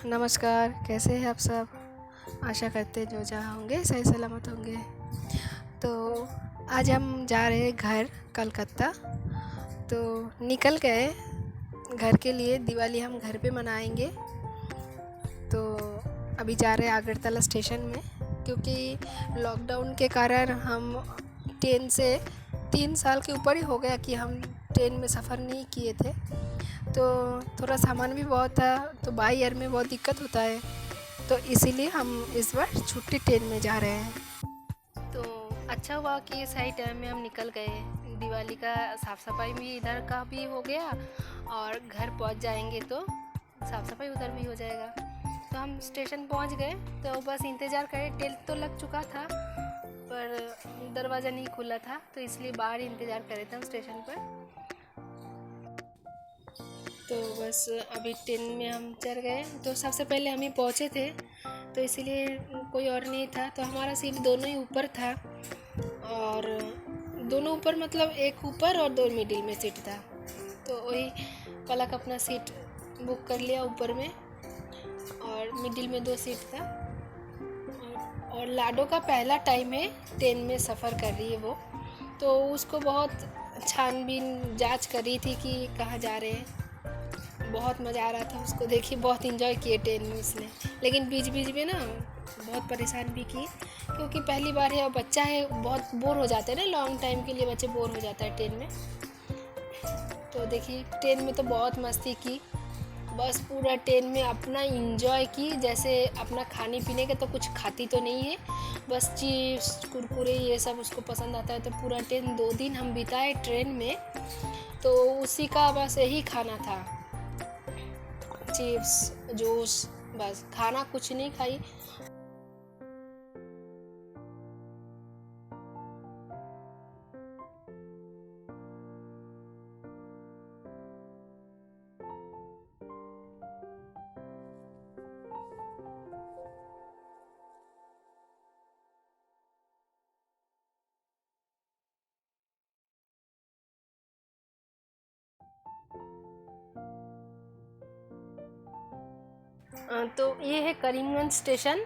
नमस्कार, कैसे हैं आप सब? आशा करते हैं जो जहाँ होंगे सही सलामत होंगे। तो आज हम जा रहे हैं घर कलकत्ता। तो निकल गए घर के लिए। दिवाली हम घर पे मनाएंगे। तो अभी जा रहे हैं अगरतला स्टेशन में, क्योंकि लॉकडाउन के कारण हम ट्रेन से 3 साल के ऊपर ही हो गया कि हम ट्रेन में सफ़र नहीं किए थे। तो थोड़ा सामान भी बहुत था, तो बाई एयर में बहुत दिक्कत होता है। तो इसीलिए हम इस बार छुट्टी ट्रेन में जा रहे हैं। तो अच्छा हुआ कि सही टाइम में हम निकल गए। दिवाली का साफ़ सफाई भी इधर का भी हो गया और घर पहुंच जाएंगे तो साफ़ सफाई उधर भी हो जाएगा। तो हम स्टेशन पहुंच गए, तो बस इंतज़ार करें। ट्रेन तो लग चुका था पर दरवाज़ा नहीं खुला था, तो इसलिए बाहर ही इंतज़ार कर रहे थे हम स्टेशन पर। तो बस अभी ट्रेन में हम चढ़ गए। तो सबसे पहले हम ही पहुँचे थे, तो इसीलिए कोई और नहीं था। तो हमारा सीट दोनों ही ऊपर था, और दोनों ऊपर मतलब एक ऊपर और 2 मिडिल में सीट था। तो वही पलक अपना सीट बुक कर लिया ऊपर में, और मिडिल में 2 सीट था। और लाडो का पहला टाइम है ट्रेन में सफ़र कर रही है वो, तो उसको बहुत छानबीन जांच कर रही थी कि कहाँ जा रहे हैं। बहुत मज़ा आ रहा था उसको देखिए, बहुत इंजॉय किए ट्रेन में उसने। लेकिन बीच बीच में ना बहुत परेशान भी की, क्योंकि पहली बार है और बच्चा है, बहुत बोर हो जाते हैं ना। लॉन्ग टाइम के लिए बच्चे बोर हो जाता है ट्रेन में। तो देखिए ट्रेन में तो बहुत मस्ती की, बस पूरा ट्रेन में अपना इंजॉय की। जैसे अपना खाने पीने के तो कुछ खाती तो नहीं है, बस चिप्स कुरकुरे ये सब उसको पसंद आता है। तो पूरा ट्रेन 2 दिन हम बिताए ट्रेन में, तो उसी का बस यही खाना था, चिप्स जूस, बस खाना कुछ नहीं खाई। तो ये है करीमगंज स्टेशन।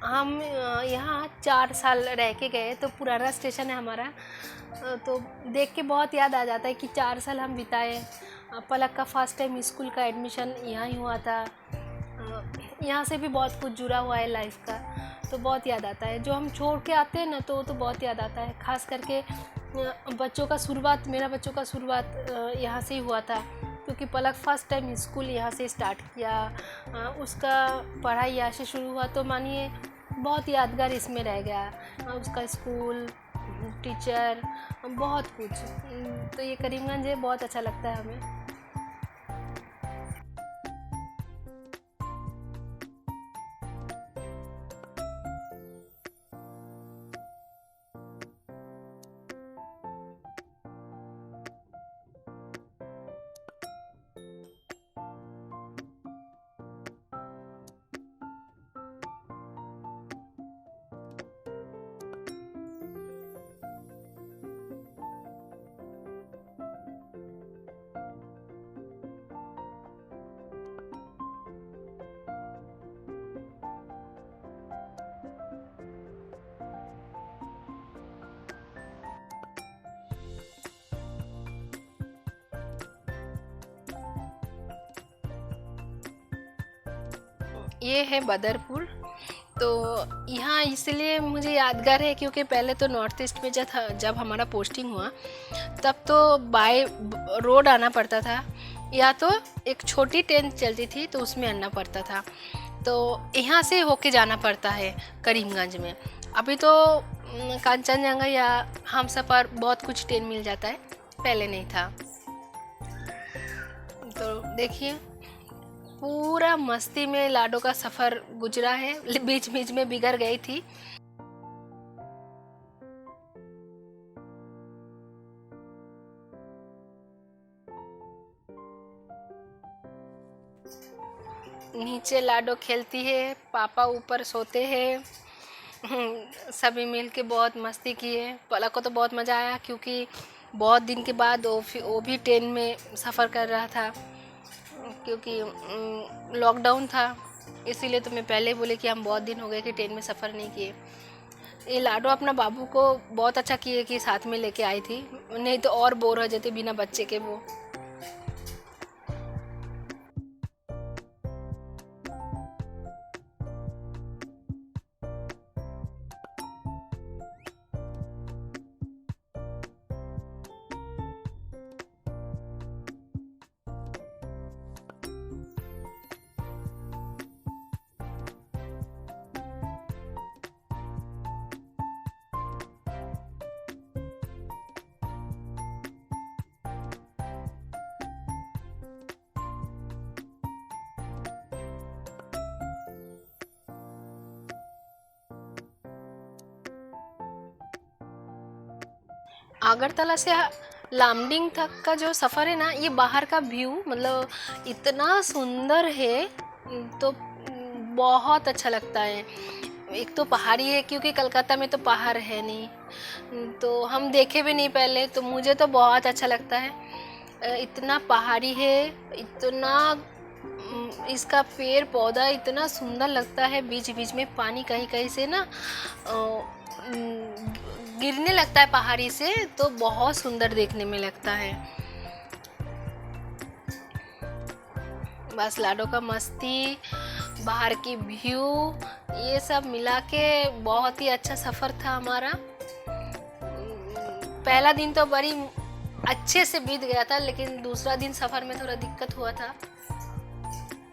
हम यहाँ 4 साल रह के गए, तो पुराना स्टेशन है हमारा। तो देख के बहुत याद आ जाता है कि 4 साल हम बिताए। पलक का फर्स्ट टाइम स्कूल का एडमिशन यहाँ ही हुआ था। यहाँ से भी बहुत कुछ जुड़ा हुआ है लाइफ का, तो बहुत याद आता है। जो हम छोड़ के आते हैं ना, तो बहुत याद आता है। ख़ास करके बच्चों का शुरुआत, मेरा बच्चों का शुरुआत यहाँ से ही हुआ था, क्योंकि पलक फर्स्ट टाइम स्कूल यहाँ से स्टार्ट किया। उसका पढ़ाई यहाँ से शुरू हुआ, तो मानिए बहुत यादगार इसमें रह गया। उसका स्कूल, टीचर, बहुत कुछ। तो ये करीमगंज है, बहुत अच्छा लगता है हमें। ये है बदरपुर। तो यहाँ इसलिए मुझे यादगार है क्योंकि पहले तो नॉर्थ ईस्ट में जब हमारा पोस्टिंग हुआ, तब तो बाय रोड आना पड़ता था, या तो एक छोटी ट्रेन चलती थी तो उसमें आना पड़ता था। तो यहाँ से होके जाना पड़ता है करीमगंज में। अभी तो कांचनजंगा या हमसफ़र बहुत कुछ ट्रेन मिल जाता है, पहले नहीं था। तो देखिए पूरा मस्ती में लाडो का सफ़र गुजरा है, बीच बीच में बिगड़ गई थी। नीचे लाडो खेलती है, पापा ऊपर सोते हैं। सभी मिल के बहुत मस्ती किए। पलक को तो बहुत मज़ा आया, क्योंकि बहुत दिन के बाद वो भी ट्रेन में सफ़र कर रहा था, क्योंकि लॉकडाउन था। इसीलिए तो मैं पहले बोले कि हम बहुत दिन हो गए कि ट्रेन में सफ़र नहीं किए। ये लाडो अपना बाबू को बहुत अच्छा किए कि साथ में लेके आई थी, नहीं तो और बोर हो जाते बिना बच्चे के वो। आगरतला से लामडिंग तक का जो सफ़र है ना, ये बाहर का व्यू मतलब इतना सुंदर है, तो बहुत अच्छा लगता है। एक तो पहाड़ी है, क्योंकि कलकत्ता में तो पहाड़ है नहीं, तो हम देखे भी नहीं पहले, तो मुझे तो बहुत अच्छा लगता है। इतना पहाड़ी है, इतना इसका पेड़ पौधा इतना सुंदर लगता है, बीच बीच में पानी कहीं कहीं से ना गिरने लगता है पहाड़ी से, तो बहुत सुंदर देखने में लगता है। बस लाडो का मस्ती, बाहर की व्यू, ये सब मिला के बहुत ही अच्छा सफ़र था हमारा। पहला दिन तो बड़ी अच्छे से बीत गया था, लेकिन दूसरा दिन सफ़र में थोड़ा दिक्कत हुआ था,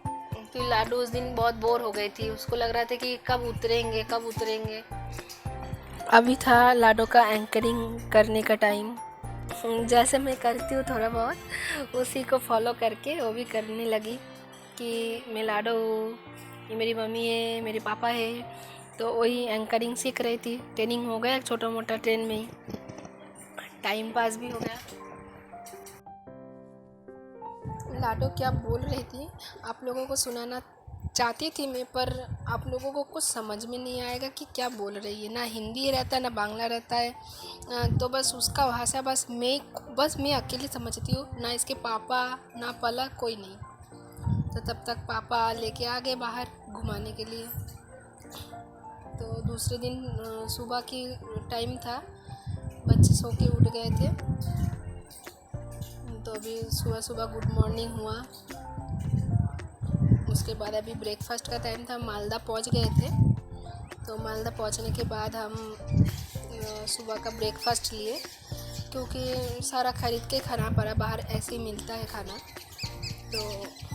क्योंकि लाडो उस दिन बहुत बोर हो गई थी। उसको लग रहा था कि कब उतरेंगे कब उतरेंगे। अभी था लाडो का एंकरिंग करने का टाइम। जैसे मैं करती हूँ थोड़ा बहुत, उसी को फॉलो करके वो भी करने लगी कि मैं लाडो हूँ, ये मेरी मम्मी है, मेरे पापा है, तो वही एंकरिंग सीख रही थी। ट्रेनिंग हो गया छोटा मोटा ट्रेन में ही, टाइम पास भी हो गया। लाडो क्या बोल रही थी आप लोगों को सुनाना चाहती थी मैं, पर आप लोगों को कुछ समझ में नहीं आएगा कि क्या बोल रही है। ना हिंदी रहता है ना बांग्ला रहता है, तो बस उसका भाषा बस मैं अकेली समझती हूँ, ना इसके पापा ना पला कोई नहीं। तो तब तक पापा लेके आ गए बाहर घुमाने के लिए। तो दूसरे दिन सुबह की टाइम था, बच्चे सो के उठ गए थे, तो अभी सुबह सुबह गुड मॉर्निंग हुआ। उसके बाद अभी ब्रेकफास्ट का टाइम था, मालदा पहुंच गए थे। तो मालदा पहुंचने के बाद हम सुबह का ब्रेकफास्ट लिए, क्योंकि सारा ख़रीद के खाना पड़ा, बाहर ऐसे ही मिलता है खाना। तो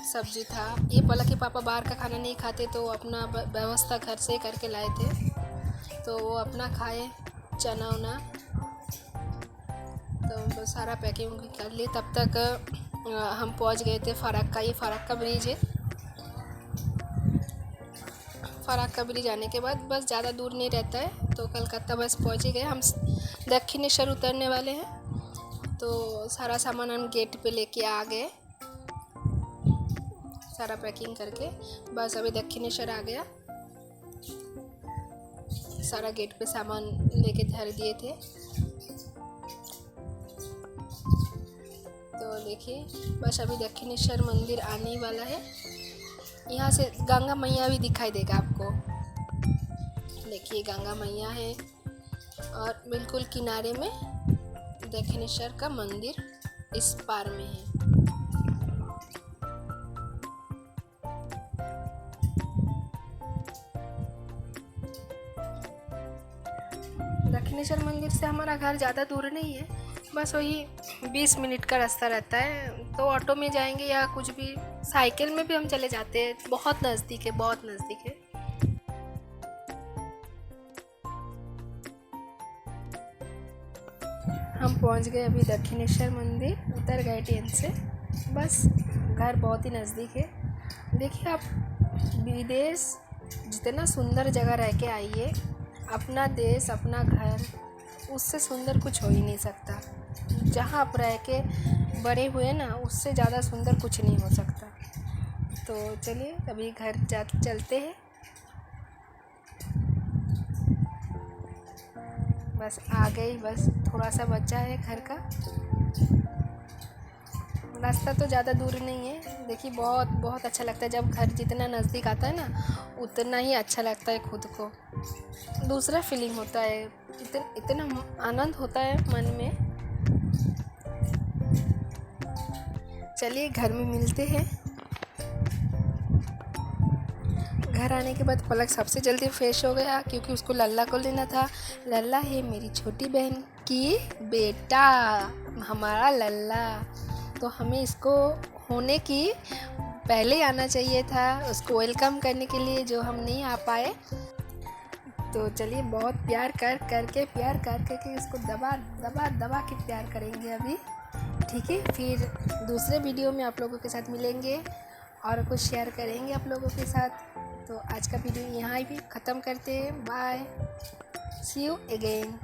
सब्जी था, ये बोला कि पापा बाहर का खाना नहीं खाते, तो अपना व्यवस्था घर से करके लाए थे, तो वो अपना खाए चना उना। तो सारा पैकिंग कर लिए। तब तक हम पहुंच गए थे फराक्का। ये फराक्का ब्रिज है। फराक्का ब्रिज आने के बाद बस ज़्यादा दूर नहीं रहता है, तो कलकत्ता बस पहुंच ही गए। हम दक्षिणेश्वर उतरने वाले हैं, तो सारा सामान हम गेट पे लेके आ गए, सारा पैकिंग करके। बस अभी दक्षिणेश्वर आ गया, सारा गेट पे सामान लेके धर दिए थे। तो देखिए बस अभी दक्षिणेश्वर मंदिर आने वाला है। यहाँ से गंगा मैया भी दिखाई देगा आपको। देखिए गंगा मैया है, और बिल्कुल किनारे में दक्षिणेश्वर का मंदिर इस पार में है। दक्षिणेश्वर मंदिर से हमारा घर ज़्यादा दूर नहीं है, बस वही 20 मिनट का रास्ता रहता है। तो ऑटो में जाएंगे या कुछ भी, साइकिल में भी हम चले जाते हैं, बहुत नज़दीक है, बहुत नज़दीक है। हम पहुंच गए अभी दक्षिणेश्वर मंदिर, उतर गए ट्रेन से, बस घर बहुत ही नज़दीक है। देखिए आप, विदेश जितना सुंदर जगह रह के आइए, अपना देश अपना घर उससे सुंदर कुछ हो ही नहीं सकता। जहाँ आप रह के बड़े हुए ना, उससे ज़्यादा सुंदर कुछ नहीं हो सकता। तो चलिए अभी घर चलते हैं। बस आ गई, बस थोड़ा सा बचा है घर का रास्ता, तो ज़्यादा दूर नहीं है, देखिए बहुत बहुत अच्छा लगता है जब घर जितना नज़दीक आता है ना उतना ही अच्छा लगता है खुद को, दूसरा फीलिंग होता है, इतना आनंद होता है मन में। चलिए घर में मिलते हैं। घर आने के बाद पलक सबसे जल्दी फ्रेश हो गया क्योंकि उसको लल्ला को लेना था। लल्ला है मेरी छोटी बहन की बेटा, हमारा लल्ला, तो हमें इसको होने की पहले आना चाहिए था उसको वेलकम करने के लिए, जो हम नहीं आ पाए। तो चलिए बहुत प्यार करके इसको दबा दबा दबा के प्यार करेंगे अभी, ठीक है। फिर दूसरे वीडियो में आप लोगों के साथ मिलेंगे और कुछ शेयर करेंगे आप लोगों के साथ। तो आज का वीडियो यहाँ भी ख़त्म करते हैं। Bye, see you again.